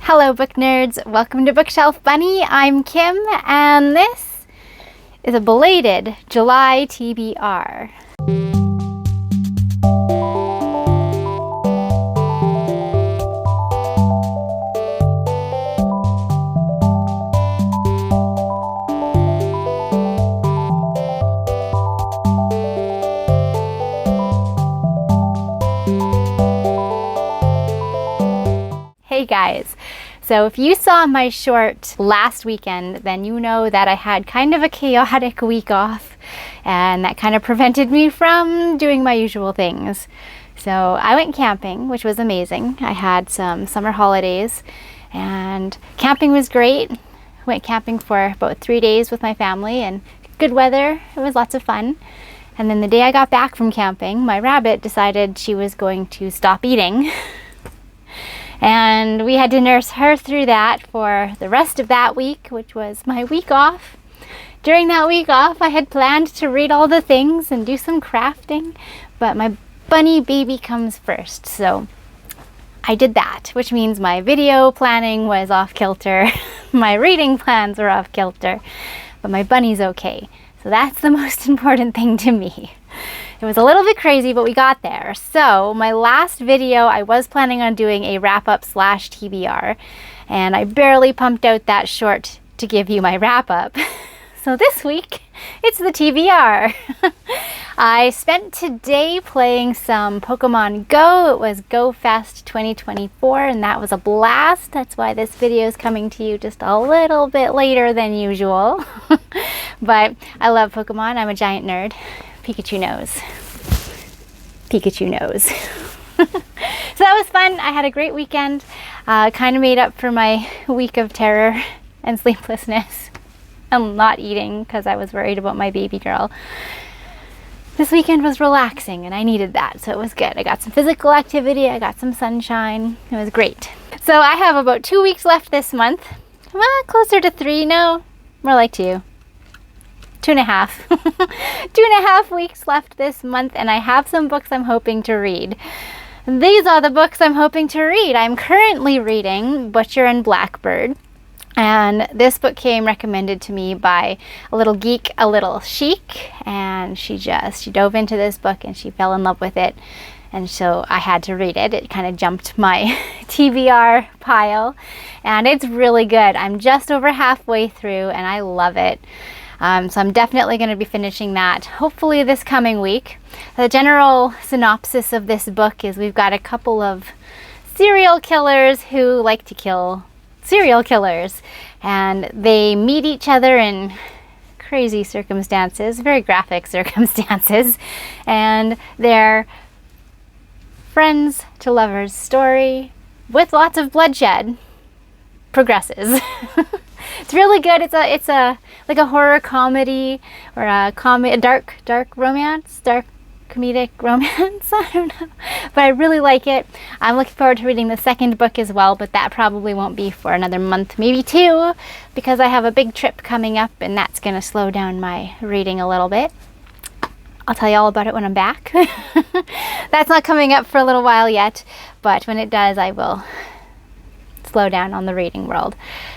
Hello book nerds, welcome to Bookshelf Bunny. I'm Kim and this is a belated July TBR. Hey guys, so if you saw my short last weekend, then you know that I had kind of a chaotic week off and that kind of prevented me from doing my usual things. So I went camping, which was amazing. I had some summer holidays and camping was great. Went camping for about 3 days with my family and good weather. It was lots of fun. And then the day I got back from camping, my rabbit decided she was going to stop eating. And we had to nurse her through that for the rest of that week, which was my week off. During that week off, I had planned to read all the things and do some crafting, but my bunny baby comes first, so I did that, which means my video planning was off kilter, my reading plans were off kilter, but my bunny's okay. So that's the most important thing to me. It was a little bit crazy, but we got there. So my last video, I was planning on doing a wrap-up / TBR, and I barely pumped out that short to give you my wrap-up. So this week, it's the TBR. I spent today playing some Pokemon Go. It was Go Fest 2024, and that was a blast. That's why this video is coming to you just a little bit later than usual. But I love Pokemon. I'm a giant nerd. Pikachu knows. Pikachu knows. So that was fun. I had a great weekend. Kind of made up for my week of terror and sleeplessness and not eating because I was worried about my baby girl. This weekend was relaxing and I needed that, so it was good. I got some physical activity, I got some sunshine. It was great. So I have about 2 weeks left this month. Well, closer to 3, no, more like 2. 2.5. 2.5 weeks left this month, and I have some books I'm hoping to read. These are the books I'm hoping to read. I'm currently reading Butcher and Blackbird, and this book came recommended to me by a little geek, a little chic, and she dove into this book and she fell in love with it, and so I had to read it. It kind of jumped my TBR pile, and it's really good. I'm just over halfway through and I love it. So I'm definitely going to be finishing that hopefully this coming week. The general synopsis of this book is we've got a couple of serial killers who like to kill serial killers, and they meet each other in crazy circumstances, very graphic circumstances, and their friends to lovers story with lots of bloodshed progresses. It's really good. It's a like a horror comedy or a dark romance, dark comedic romance. I don't know, but I really like it. I'm looking forward to reading the second book as well, but that probably won't be for another month, maybe 2, because I have a big trip coming up and that's going to slow down my reading a little bit. I'll tell you all about it when I'm back. That's not coming up for a little while yet, but when it does, I will slow down on the reading world.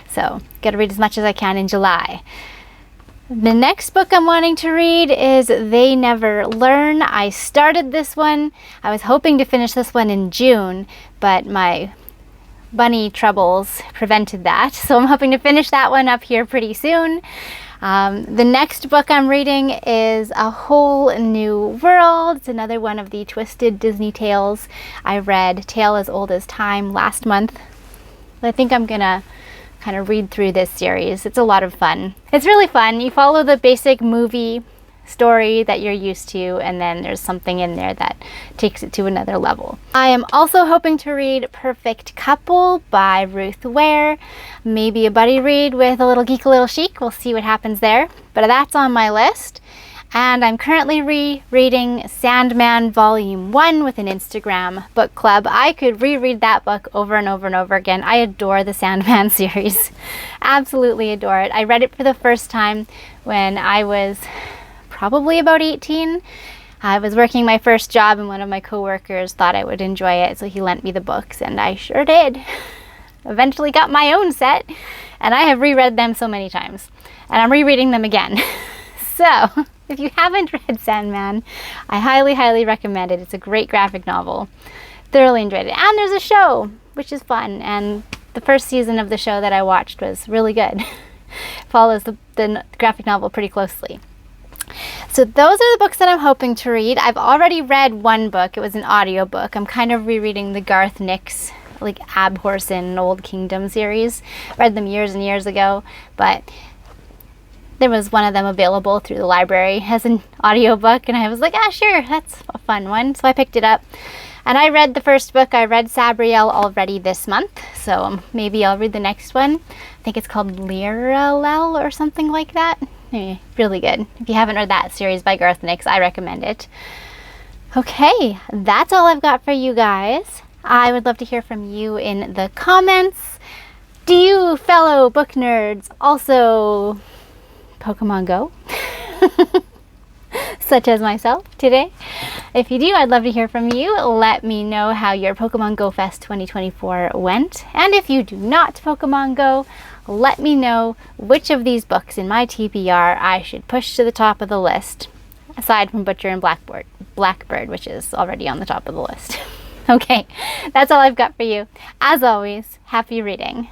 So, gotta read as much as I can in July. The next book I'm wanting to read is They Never Learn. I started this one. I was hoping to finish this one in June, but my bunny troubles prevented that. So I'm hoping to finish that one up here pretty soon. The next book I'm reading is A Whole New World. It's another one of the twisted Disney tales. I read Tale as Old as Time last month. I think I'm gonna kind of read through this series. It's a lot of fun. It's really fun. You follow the basic movie story that you're used to, and then there's something in there that takes it to another level. I am also hoping to read Perfect Couple by Ruth Ware. Maybe a buddy read with a little geek, a little chic. We'll see what happens there. But that's on my list. And I'm currently rereading Sandman Volume 1 with an Instagram book club. I could reread that book over and over and over again. I adore the Sandman series. Absolutely adore it. I read it for the first time when I was probably about 18. I was working my first job and one of my coworkers thought I would enjoy it, so he lent me the books and I sure did. eventually got my own set, and I have reread them so many times. And I'm rereading them again. So, if you haven't read Sandman, I highly, highly recommend it. It's a great graphic novel. Thoroughly enjoyed it. And there's a show, which is fun. And the first season of the show that I watched was really good. Follows the graphic novel pretty closely. So those are the books that I'm hoping to read. I've already read one book. It was an audiobook. I'm kind of rereading the Garth Nix, like Abhorsen Old Kingdom series. Read them years and years ago, but there was one of them available through the library as an audiobook, and I was like, sure, that's a fun one. So I picked it up. And I read the first book. I read Sabriel already this month, so maybe I'll read the next one. I think it's called Liralel or something like that. Really good. If you haven't read that series by Garth Nix, I recommend it. Okay, that's all I've got for you guys. I would love to hear from you in the comments. Do you fellow book nerds also Pokemon Go? Such as myself today. If you do, I'd love to hear from you. Let me know how your Pokemon Go Fest 2024 went. And if you do not Pokemon Go, let me know which of these books in my TBR I should push to the top of the list, aside from Butcher and Blackbird, which is already on the top of the list. Okay, that's all I've got for you. As always, happy reading.